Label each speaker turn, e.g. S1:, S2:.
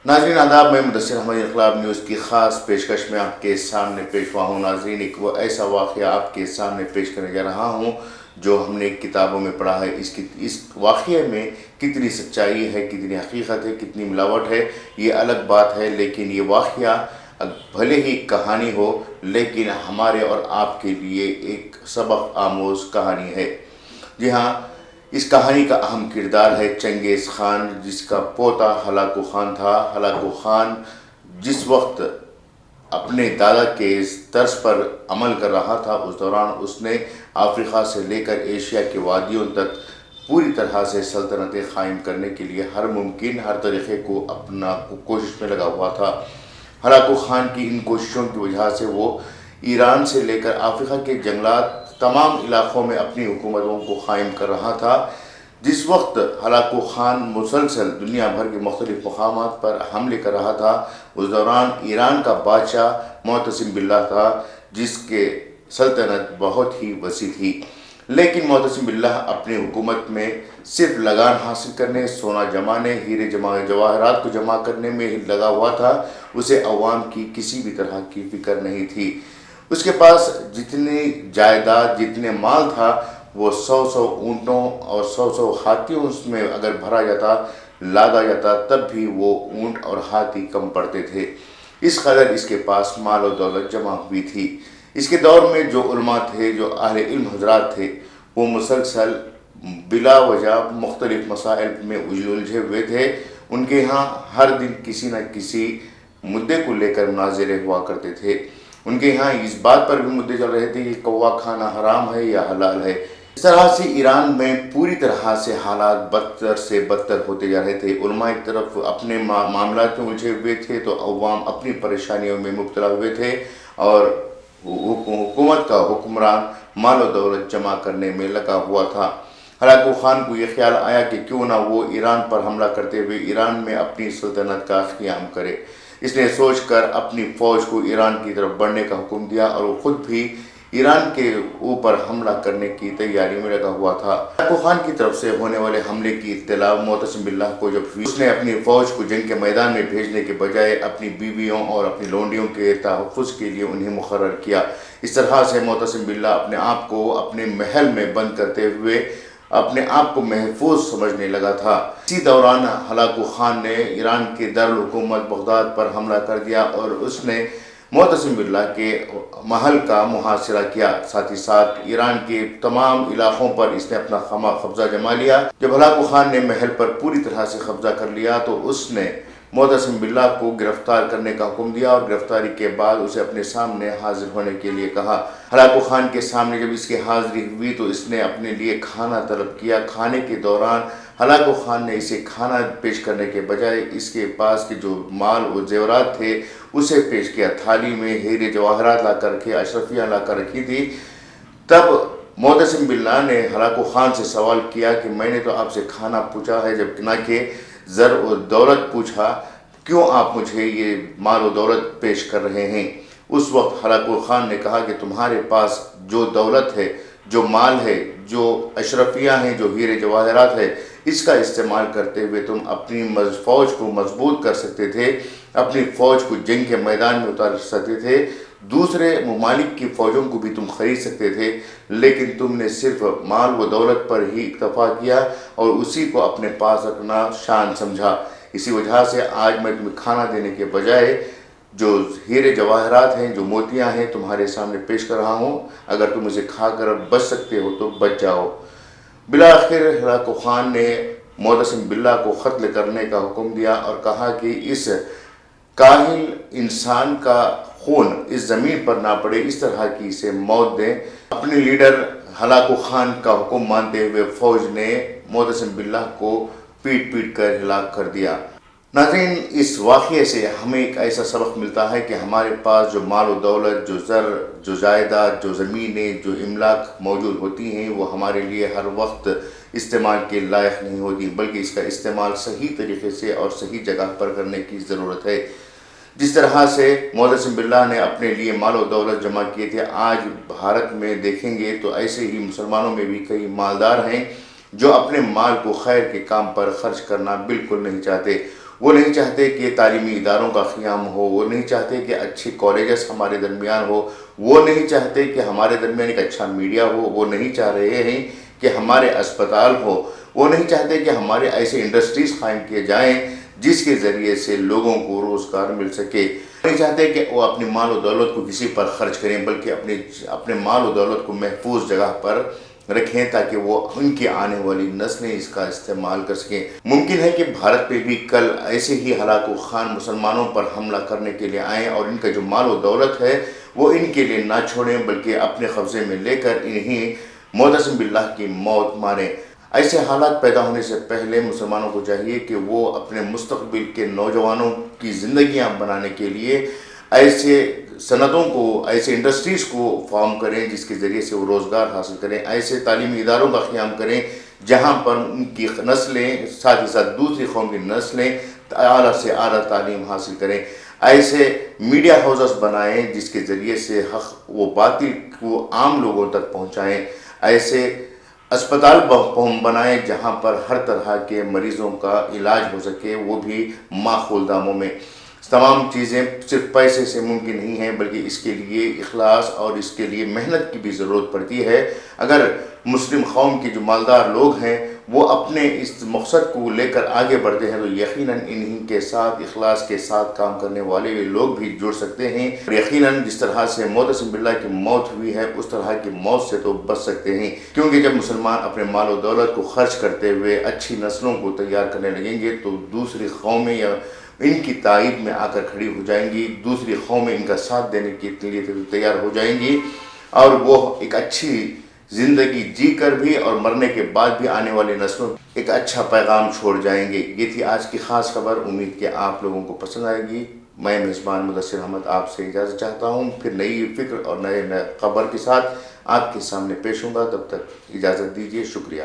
S1: ناظرین آداب، میں مدثر احمد انقلاب نیوز کی خاص پیشکش میں آپ کے سامنے پیش ہوا ہوں۔ ناظرین، ایک ایسا واقعہ آپ کے سامنے پیش کرنے جا رہا ہوں جو ہم نے کتابوں میں پڑھا ہے۔ اس واقعے میں کتنی سچائی ہے، کتنی حقیقت ہے، کتنی ملاوٹ ہے، یہ الگ بات ہے، لیکن یہ واقعہ بھلے ہی کہانی ہو لیکن ہمارے اور آپ کے لیے ایک سبق آموز کہانی ہے۔ جی ہاں، اس کہانی کا اہم کردار ہے چنگیز خان، جس کا پوتا ہلاکو خان تھا۔ ہلاکو خان جس وقت اپنے دادا کے طرز پر عمل کر رہا تھا، اس دوران اس نے افریقہ سے لے کر ایشیا کے وادیوں تک پوری طرح سے سلطنتیں قائم کرنے کے لیے ہر طریقے کو اپنا کوشش میں لگا ہوا تھا۔ ہلاکو خان کی ان کوششوں کی وجہ سے وہ ایران سے لے کر افریقہ کے جنگلات تمام علاقوں میں اپنی حکومتوں کو قائم کر رہا تھا۔ جس وقت ہلاکو خان مسلسل دنیا بھر کے مختلف مقامات پر حملے کر رہا تھا، اس دوران ایران کا بادشاہ معتصم باللہ تھا، جس کے سلطنت بہت ہی وسیع تھی، لیکن معتصم باللہ اپنی حکومت میں صرف لگان حاصل کرنے، سونا جمانے، ہیرے جواہرات کو جمع کرنے میں ہی لگا ہوا تھا۔ اسے عوام کی کسی بھی طرح کی فکر نہیں تھی۔ اس کے پاس جتنی جائیداد، جتنے مال تھا، وہ 100 اونٹوں اور 100 ہاتھیوں اس میں اگر بھرا جاتا، لادا جاتا، تب بھی وہ اونٹ اور ہاتھی کم پڑتے تھے۔ اس قدر اس کے پاس مال و دولت جمع ہوئی تھی۔ اس کے دور میں جو علماء تھے، جو اہل علم حضرات تھے، وہ مسلسل بلا وجہ مختلف مسائل میں الجھے ہوئے تھے۔ ان کے ہاں ہر دن کسی نہ کسی مدعے کو لے کر مناظرے ہوا کرتے تھے۔ ان کے ہاں اس بات پر بھی مدعے چل رہے تھے کہ کوا کھانا حرام ہے یا حلال ہے۔ اس طرح سے ایران میں پوری طرح سے حالات بدتر سے بدتر ہوتے جا رہے تھے۔ علماء ایک طرف اپنے معاملات میں الجھے ہوئے تھے تو عوام اپنی پریشانیوں میں مبتلا ہوئے تھے، اور حکومت کا حکمران مال و دولت جمع کرنے میں لگا ہوا تھا۔ ہلاکو خان کو یہ خیال آیا کہ کیوں نہ وہ ایران پر حملہ کرتے ہوئے ایران میں اپنی سلطنت کا قیام کرے۔ اس نے سوچ کر اپنی فوج کو ایران کی طرف بڑھنے کا حکم دیا، اور وہ خود بھی ایران کے اوپر حملہ کرنے کی تیاری میں لگا ہوا تھا۔ ہلاکو خان کی طرف سے ہونے والے حملے کی اطلاع معتصم باللہ کو جب ہوئی، اس نے اپنی فوج کو جنگ کے میدان میں بھیجنے کے بجائے اپنی بیویوں اور اپنی لونڈیوں کے تحفظ کے لیے انہیں مقرر کیا۔ اس طرح سے معتصم باللہ اپنے آپ کو اپنے محل میں بند کرتے ہوئے اپنے آپ کو محفوظ سمجھنے لگا تھا۔ اسی دوران ہلاکو خان نے ایران کے دارالحکومت بغداد پر حملہ کر دیا اور اس نے معتصم باللہ کے محل کا محاصرہ کیا۔ ساتھ ہی ساتھ ایران کے تمام علاقوں پر اس نے اپنا قبضہ جما لیا۔ جب ہلاکو خان نے محل پر پوری طرح سے قبضہ کر لیا تو اس نے معتصم باللہ کو گرفتار کرنے کا حکم دیا، اور گرفتاری کے بعد اسے اپنے سامنے حاضر ہونے کے لیے کہا۔ ہلاکو خان کے سامنے جب اس کی حاضری ہوئی تو اس نے اپنے لیے کھانا طلب کیا۔ کھانے کے دوران ہلاکو خان نے اسے کھانا پیش کرنے کے بجائے اس کے پاس کے جو مال و زیورات تھے اسے پیش کیا۔ تھالی میں ہیرے جواہرات لا کر رکھے، اشرفیاں لا کر رکھی تھی۔ تب معتصم باللہ نے ہلاکو خان سے سوال کیا کہ میں نے تو آپ سے کھانا پوچھا ہے، جب نہ کہ زر و دولت پوچھا، کیوں آپ مجھے یہ مال و دولت پیش کر رہے ہیں؟ اس وقت ہلاکو خان نے کہا کہ تمہارے پاس جو دولت ہے، جو مال ہے، جو اشرفیاں ہیں، جو ہیرے جواہرات ہے، اس کا استعمال کرتے ہوئے تم اپنی فوج کو مضبوط کر سکتے تھے، اپنی فوج کو جنگ کے میدان میں اتار سکتے تھے، دوسرے ممالک کی فوجوں کو بھی تم خرید سکتے تھے، لیکن تم نے صرف مال و دولت پر ہی اکتفا کیا اور اسی کو اپنے پاس رکھنا شان سمجھا۔ اسی وجہ سے آج میں تمہیں کھانا دینے کے بجائے جو ہیرے جواہرات ہیں، جو موتیاں ہیں، تمہارے سامنے پیش کر رہا ہوں۔ اگر تم اسے کھا کر بچ سکتے ہو تو بچ جاؤ۔ بالآخر ہلاکو خان نے معتصم باللہ کو قتل کرنے کا حکم دیا اور کہا کہ اس کاہل انسان کا خون اس زمین پر نہ پڑے، اس طرح کی اسے موت دیں۔ اپنے لیڈر ہلاکو خان کا حکم مانتے ہوئے فوج نے معتصم باللہ کو پیٹ پیٹ کر ہلاک کر دیا۔ ناظرین، اس واقعے سے ہمیں ایک ایسا سبق ملتا ہے کہ ہمارے پاس جو مال و دولت، جو زر، جو جائیداد، جو زمینیں، جو املاک موجود ہوتی ہیں، وہ ہمارے لیے ہر وقت استعمال کے لائق نہیں ہوتی، بلکہ اس کا استعمال صحیح طریقے سے اور صحیح جگہ پر کرنے کی ضرورت ہے۔ جس طرح سے معتصم باللہ نے اپنے لیے مال و دولت جمع کیے تھے، آج بھارت میں دیکھیں گے تو ایسے ہی مسلمانوں میں بھی کئی مالدار ہیں جو اپنے مال کو خیر کے کام پر خرچ کرنا بالکل نہیں چاہتے۔ وہ نہیں چاہتے کہ تعلیمی اداروں کا قیام ہو، وہ نہیں چاہتے کہ اچھے کالجز ہمارے درمیان ہو، وہ نہیں چاہتے کہ ہمارے درمیان ایک اچھا میڈیا ہو، وہ نہیں چاہ رہے ہیں کہ ہمارے اسپتال ہو، وہ نہیں چاہتے کہ ہمارے ایسے انڈسٹریز قائم کیے جائیں جس کے ذریعے سے لوگوں کو روزگار مل سکے، نہیں چاہتے کہ وہ اپنی مال و دولت کو کسی پر خرچ کریں، بلکہ اپنے مال و دولت کو محفوظ جگہ پر رکھیں تاکہ وہ ان کی آنے والی نسلیں اس کا استعمال کر سکیں۔ ممکن ہے کہ بھارت پہ بھی کل ایسے ہی ہلاکو خان مسلمانوں پر حملہ کرنے کے لیے آئیں اور ان کا جو مال و دولت ہے وہ ان کے لیے نہ چھوڑیں، بلکہ اپنے قبضے میں لے کر انہیں معتصم باللہ کی موت ماریں۔ ایسے حالات پیدا ہونے سے پہلے مسلمانوں کو چاہیے کہ وہ اپنے مستقبل کے نوجوانوں کی زندگیاں بنانے کے لیے ایسے صنعتوں کو، ایسے انڈسٹریز کو فارم کریں جس کے ذریعے سے وہ روزگار حاصل کریں، ایسے تعلیمی اداروں کا قیام کریں جہاں پر ان کی نسلیں ساتھ ہی ساتھ دوسری قوم کی نسلیں اعلیٰ سے اعلیٰ تعلیم حاصل کریں، ایسے میڈیا ہاؤسز بنائیں جس کے ذریعے سے حق و باطل کو عام لوگوں تک پہنچائیں، ایسے اسپتال بنائیں جہاں پر ہر طرح کے مریضوں کا علاج ہو سکے، وہ بھی معقول داموں میں۔ تمام چیزیں صرف پیسے سے ممکن نہیں ہیں، بلکہ اس کے لیے اخلاص اور اس کے لیے محنت کی بھی ضرورت پڑتی ہے۔ اگر مسلم قوم کے جو مالدار لوگ ہیں وہ اپنے اس مقصد کو لے کر آگے بڑھتے ہیں تو یقیناً انہی کے ساتھ اخلاص کے ساتھ کام کرنے والے لوگ بھی جڑ سکتے ہیں، اور یقیناً جس طرح سے معتصم باللہ کی موت ہوئی ہے اس طرح کی موت سے تو بچ سکتے ہیں، کیونکہ جب مسلمان اپنے مال و دولت کو خرچ کرتے ہوئے اچھی نسلوں کو تیار کرنے لگیں گے تو دوسری قومیں یا ان کی تائید میں آ کر کھڑی ہو جائیں گی، دوسری قومیں ان کا ساتھ دینے کے لیے تیار ہو جائیں گی، اور وہ ایک اچھی زندگی جی کر بھی اور مرنے کے بعد بھی آنے والی نسلوں ایک اچھا پیغام چھوڑ جائیں گے۔ یہ تھی آج کی خاص خبر، امید کہ آپ لوگوں کو پسند آئے گی۔ میں میزبان مدثر احمد آپ سے اجازت چاہتا ہوں، پھر نئی فکر اور نئے خبر کے ساتھ آپ کے سامنے پیش ہوں گا، تب تک اجازت دیجیے، شکریہ۔